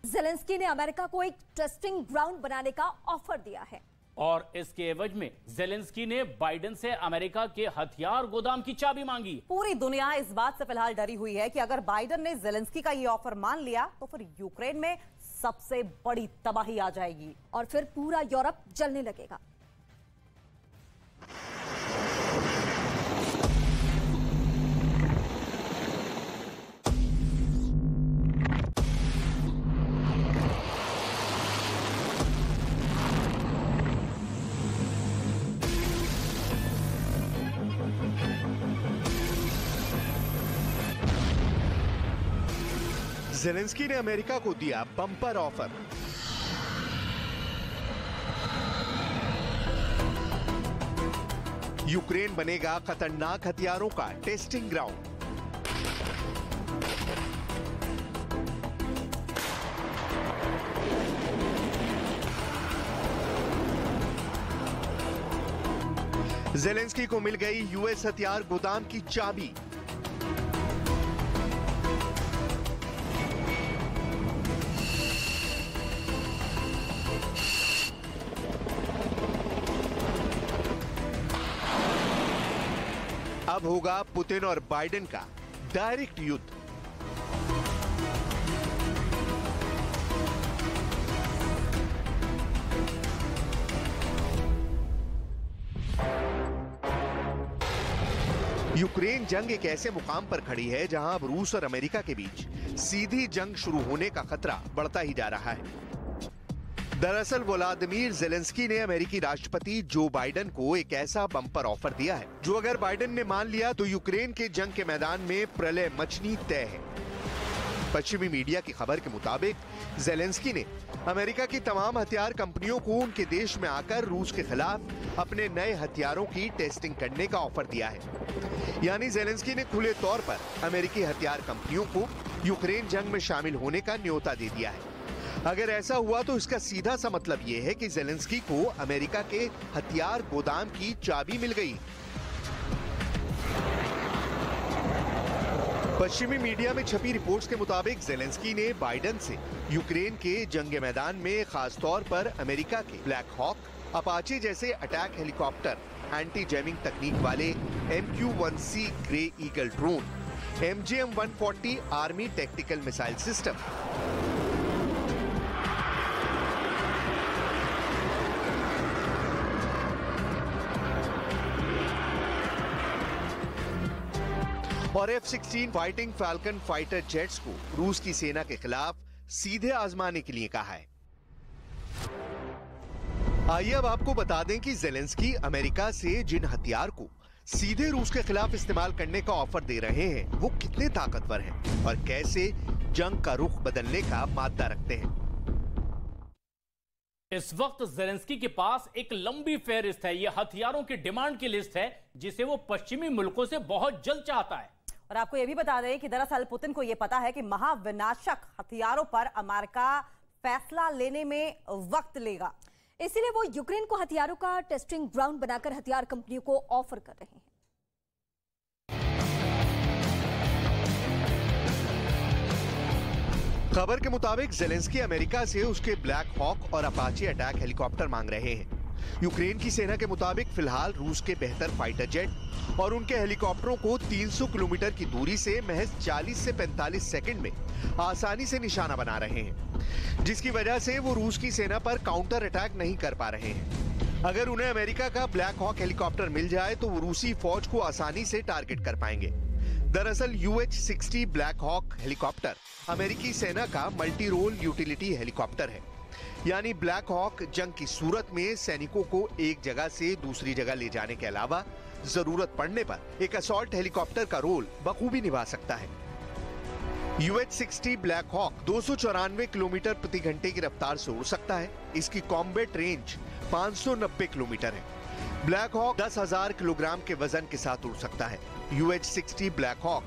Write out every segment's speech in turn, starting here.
Zelensky ने America को एक टेस्टिंग ग्राउंड बनाने का ऑफर दिया है और इसके एवज में ज़ेलेंस्की ने बाइडेन से अमेरिका के हथियार गोदाम की चाबी मांगी। पूरी दुनिया इस बात से फिलहाल डरी हुई है कि अगर बाइडेन ने ज़ेलेंस्की का ये ऑफर मान लिया तो फिर यूक्रेन में सबसे बड़ी तबाही आ जाएगी और फिर पूरा यूरोप जलने लगेगा। ज़ेलेंस्की ने अमेरिका को दिया बम्पर ऑफर। यूक्रेन बनेगा खतरनाक हथियारों का टेस्टिंग ग्राउंड। ज़ेलेंस्की को मिल गई यूएस हथियार गोदाम की चाबी। अब होगा पुतिन और बाइडेन का डायरेक्ट युद्ध। यूक्रेन जंग एक ऐसे मुकाम पर खड़ी है जहां अब रूस और अमेरिका के बीच सीधी जंग शुरू होने का खतरा बढ़ता ही जा रहा है। दरअसल व्लादिमीर ज़ेलेंस्की ने अमेरिकी राष्ट्रपति जो बाइडेन को एक ऐसा बम्पर ऑफर दिया है जो अगर बाइडेन ने मान लिया तो यूक्रेन के जंग के मैदान में प्रलय मचनी तय है। पश्चिमी मीडिया की खबर के मुताबिक ज़ेलेंस्की ने अमेरिका की तमाम हथियार कंपनियों को उनके देश में आकर रूस के खिलाफ अपने नए हथियारों की टेस्टिंग करने का ऑफर दिया है। यानी ज़ेलेंस्की ने खुले तौर पर अमेरिकी हथियार कंपनियों को यूक्रेन जंग में शामिल होने का न्योता दे दिया है। अगर ऐसा हुआ तो इसका सीधा सा मतलब यह है कि ज़ेलेंस्की को अमेरिका के हथियार गोदाम की चाबी मिल गई। पश्चिमी मीडिया में छपी रिपोर्ट्स के मुताबिक ज़ेलेंस्की ने बाइडेन से यूक्रेन के जंग मैदान में खासतौर पर अमेरिका के ब्लैक हॉक, अपाचे जैसे अटैक हेलीकॉप्टर, एंटी जैमिंग तकनीक वाले MQ-1C grey eagle drone, MGM-140 army tactical missile system, और F-16 fighting falcon fighter jets को रूस की सेना के खिलाफ सीधे आजमाने के लिए कहा है। आइए अब आपको बता दें कि ज़ेलेंस्की अमेरिका से जिन हथियार को सीधे रूस के खिलाफ इस्तेमाल करने का ऑफर दे रहे हैं वो कितने ताकतवर हैं और कैसे जंग का रुख बदलने का मादा रखते हैं। इस वक्त ज़ेलेंस्की के पास एक लंबी फेहरिस्त है। यह हथियारों की डिमांड की लिस्ट है जिसे वो पश्चिमी मुल्कों से बहुत जल्द चाहता है। और आपको यह भी बता दें कि दरअसल पुतिन को यह पता है कि महाविनाशक हथियारों पर अमेरिका फैसला लेने में वक्त लेगा, इसीलिए वो यूक्रेन को हथियारों का टेस्टिंग ग्राउंड बनाकर हथियार कंपनियों को ऑफर कर रहे हैं। खबर के मुताबिक ज़ेलेंस्की अमेरिका से उसके ब्लैक हॉक और अपाचे अटैक हेलीकॉप्टर मांग रहे हैं। यूक्रेन की सेना के मुताबिक फिलहाल रूस के बेहतर फाइटर जेट और उनके हेलीकॉप्टरों को 300 किलोमीटर की दूरी से महज 40 से 45 सेकंड में आसानी से निशाना बना रहे हैं, जिसकी वजह से वो रूस की सेना पर काउंटर अटैक नहीं कर पा रहे हैं। अगर उन्हें अमेरिका का ब्लैक हॉक हेलीकॉप्टर मिल जाए तो वो रूसी फौज को आसानी से टारगेट कर पाएंगे। दरअसल UH-60 ब्लैक हॉक हेलीकॉप्टर अमेरिकी सेना का मल्टी रोल यूटिलिटी हेलीकॉप्टर है। यानी ब्लैक हॉक जंग की सूरत में सैनिकों को एक जगह से दूसरी जगह ले जाने के अलावा जरूरत पड़ने पर एक असॉल्ट हेलीकॉप्टर का रोल बखूबी निभा सकता है। UH-60 ब्लैक हॉक 294 किलोमीटर प्रति घंटे की रफ्तार से उड़ सकता है। इसकी कॉम्बैट रेंज 590 किलोमीटर है। ब्लैक हॉक 10,000 किलोग्राम के वजन के साथ उड़ सकता है। UH-60 ब्लैक हॉक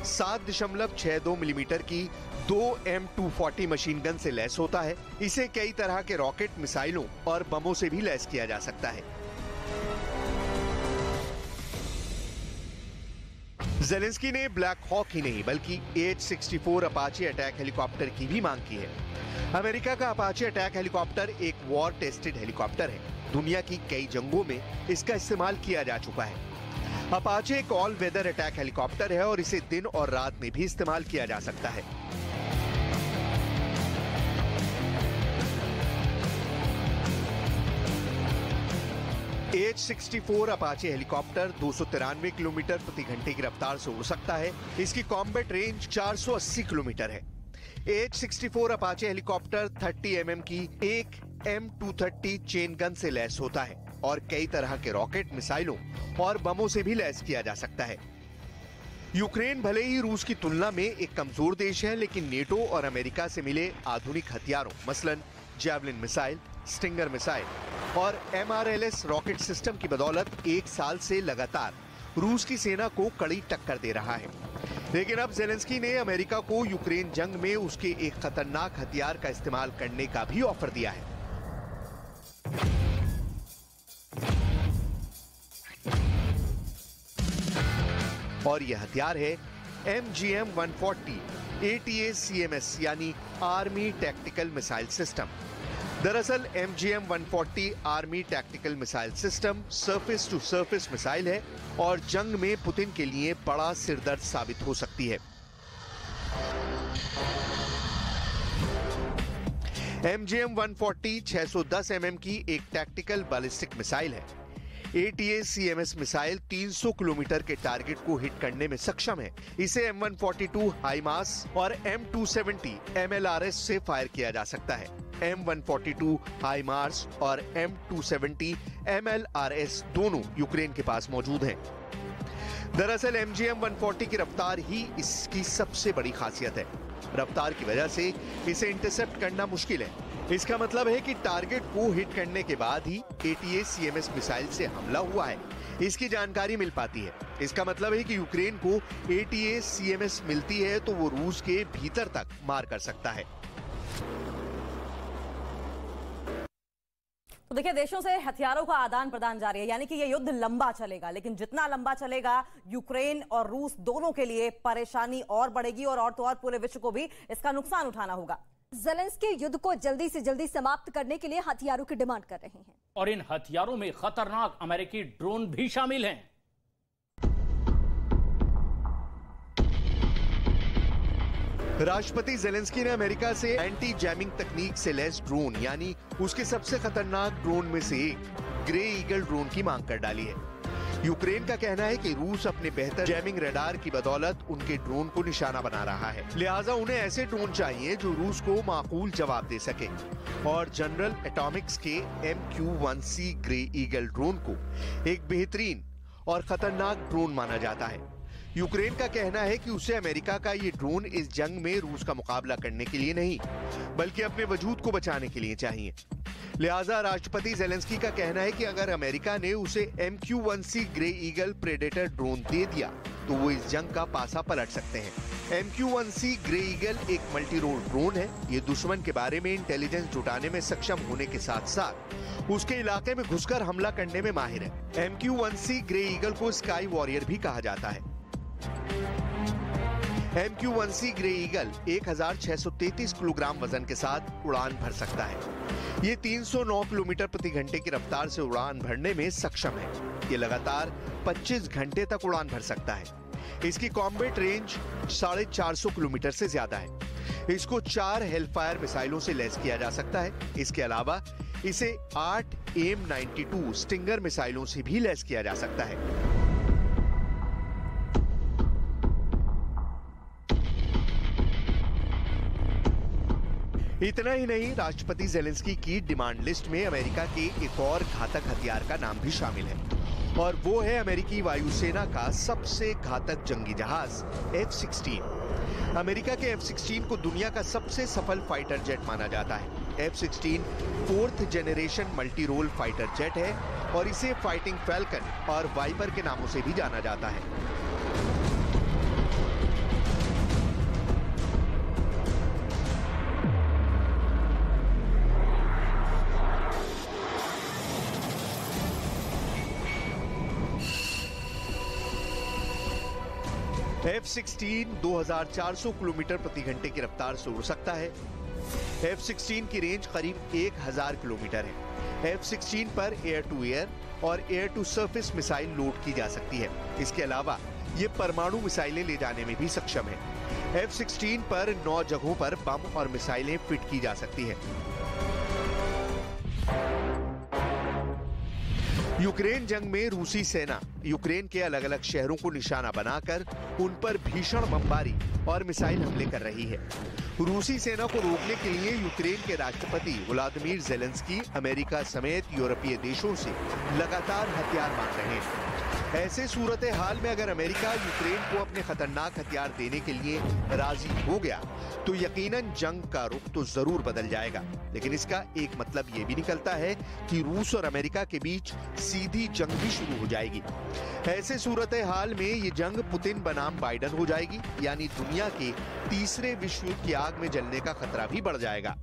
7.62 मिलीमीटर की 2 M240 मशीन गन से लैस होता है। इसे कई तरह के रॉकेट, मिसाइलों और बमों से भी लैस किया जा सकता है। ज़ेलेंस्की ने ब्लैक हॉक ही नहीं बल्कि AH-64 अपाचे अटैक हेलीकॉप्टर की भी मांग की है। अमेरिका का अपाचे अटैक हेलीकॉप्टर एक वॉर टेस्टेड हेलीकॉप्टर है। दुनिया की कई जंगों में इसका इस्तेमाल किया जा चुका है। अपाचे एक ऑल वेदर अटैक हेलीकॉप्टर है और इसे दिन और रात में भी इस्तेमाल किया जा सकता है। H-64 अपाचे हेलीकॉप्टर 293 किलोमीटर प्रति घंटे की रफ्तार से उड़ सकता है। इसकी कॉम्बैट रेंज 480 किलोमीटर है। H-64 अपाचे हेलीकॉप्टर 30 mm की एक M230 चेन गन से लैस होता है और कई तरह के रॉकेट, मिसाइलों और बमों से भी लैस किया जा सकता है। यूक्रेन भले ही रूस की तुलना में एक कमजोर देश है, लेकिन नेटो और अमेरिका से मिले आधुनिक हथियारों, मसलन जैवलिन मिसाइल, स्टिंगर मिसाइल और MRLS रॉकेट सिस्टम की बदौलत एक साल से लगातार रूस की सेना को कड़ी टक्कर दे रहा है। लेकिन अब ज़ेलेंस्की ने अमेरिका को यूक्रेन जंग में उसके एक खतरनाक हथियार का इस्तेमाल करने का भी ऑफर दिया है। और यह हथियार है MGM-140 ATACMS यानी आर्मी टैक्टिकल मिसाइल सिस्टम। दरअसल MGM-140 army tactical missile system surface to surface missile है और जंग में पुतिन के लिए बड़ा सिरदर्द साबित हो सकती है। MGM-140 610 mm की एक टैक्टिकल बैलिस्टिक मिसाइल है। ATACMS मिसाइल 300 किलोमीटर के टारगेट को हिट करने में सक्षम है। इसे M142 हाईमास और M270 MLRS से फायर किया जा सकता है। M142 हाईमार्स और M270 MLRS दोनों यूक्रेन के पास मौजूद हैं। दरअसल MGM-140 की रफ्तार ही इसकी सबसे बड़ी खासियत है। रफ्तार की वजह से इसे इंटरसेप्ट करना मुश्किल है। इसका मतलब है कि टारगेट को हिट करने के बाद ही ATACMS मिसाइल से हमला हुआ है, इसकी जानकारी मिल पाती है। इसका मतलब है कि यूक्रेन को ATACMS मिलती है तो वो रूस के भीतर तक मार कर सकता है। तो देखिए, देशों से हथियारों का आदान प्रदान जारी है, यानी कि ये युद्ध लंबा चलेगा। लेकिन जितना लंबा चलेगा, यूक्रेन और रूस दोनों के लिए परेशानी और बढ़ेगी और तो और पूरे विश्व को भी इसका नुकसान उठाना होगा। ज़ेलेंस्की युद्ध को जल्दी से जल्दी समाप्त करने के लिए हथियारों की डिमांड कर रहे हैं और इन हथियारों में खतरनाक अमेरिकी ड्रोन भी शामिल हैं। राष्ट्रपति ज़ेलेंस्की ने अमेरिका से एंटी जैमिंग तकनीक से लैस ड्रोन यानी उसके सबसे खतरनाक ड्रोन में से एक ग्रे ईगल ड्रोन की मांग कर डाली है। यूक्रेन का कहना है कि रूस अपने बेहतर जैमिंग रडार की बदौलत उनके ड्रोन को निशाना बना रहा है, लिहाजा उन्हें ऐसे ड्रोन चाहिए जो रूस को माकूल जवाब दे सके। और जनरल एटॉमिक्स के MQ-1C ग्रे ईगल ड्रोन को एक बेहतरीन और खतरनाक ड्रोन माना जाता है। यूक्रेन का कहना है कि उसे अमेरिका का ये ड्रोन इस जंग में रूस का मुकाबला करने के लिए नहीं, बल्कि अपने वजूद को बचाने के लिए चाहिए। लिहाजा राष्ट्रपति ज़ेलेंस्की का कहना है कि अगर अमेरिका ने उसे MQ-1C grey eagle predator drone दे दिया तो वो इस जंग का पासा पलट सकते हैं। MQ-1C ग्रे ईगल एक मल्टी रोल ड्रोन है। ये दुश्मन के बारे में इंटेलिजेंस जुटाने में सक्षम होने के साथ साथ उसके इलाके में घुसकर हमला करने में माहिर है। MQ-1C ग्रे ईगल को स्काई वॉरियर भी कहा जाता है। MQ-1C ग्रे ईगल 1633 किलोग्राम वजन के साथ उड़ान भर सकता है। ये 309 किलोमीटर प्रति घंटे की रफ्तार से उड़ान भरने में सक्षम है। ये लगातार 25 घंटे तक उड़ान भर सकता है। इसकी कॉम्बैट रेंज 450 किलोमीटर से ज्यादा है। इसको 4 हेलफायर मिसाइलों से लैस किया जा सकता है। इसके अलावा इसे 8 AIM-92 स्टिंगर मिसाइलों से भी लैस किया जा सकता है। इतना ही नहीं, राष्ट्रपति ज़ेलेंस्की की डिमांड लिस्ट में अमेरिका के एक और घातक हथियार का नाम भी शामिल है और वो है अमेरिकी वायुसेना का सबसे घातक जंगी जहाज F-16। अमेरिका के F-16 को दुनिया का सबसे सफल फाइटर जेट माना जाता है। F-16 4th generation multi role fighter jet है और इसे फाइटिंग फैल्कन और वाइपर के नामों से भी जाना जाता है। F-16 2400 किलोमीटर प्रति घंटे की रफ्तार से उड़ सकता है। F-16 की रेंज करीब 1000 किलोमीटर है। F-16 पर एयर टू एयर और air to surface missile load की जा सकती है। इसके अलावा ये परमाणु मिसाइलें ले जाने में भी सक्षम है। F-16 पर 9 जगहों पर बम और मिसाइलें फिट की जा सकती है। यूक्रेन जंग में रूसी सेना यूक्रेन के अलग अलग शहरों को निशाना बनाकर उन पर भीषण बमबारी और मिसाइल हमले कर रही है। रूसी सेना को रोकने के लिए यूक्रेन के राष्ट्रपति व्लादिमीर ज़ेलेंस्की अमेरिका समेत यूरोपीय देशों से लगातार हथियार मांग रहे हैं। ऐसे सूरत हाल में अगर अमेरिका यूक्रेन को अपने खतरनाक हथियार देने के लिए राजी हो गया तो यकीनन जंग का रुख तो जरूर बदल जाएगा। लेकिन इसका एक मतलब ये भी निकलता है कि रूस और अमेरिका के बीच सीधी जंग भी शुरू हो जाएगी। ऐसे सूरत हाल में ये जंग पुतिन बनाम बाइडन हो जाएगी, यानी दुनिया के तीसरे विश्व युद्ध की आग में जलने का खतरा भी बढ़ जाएगा।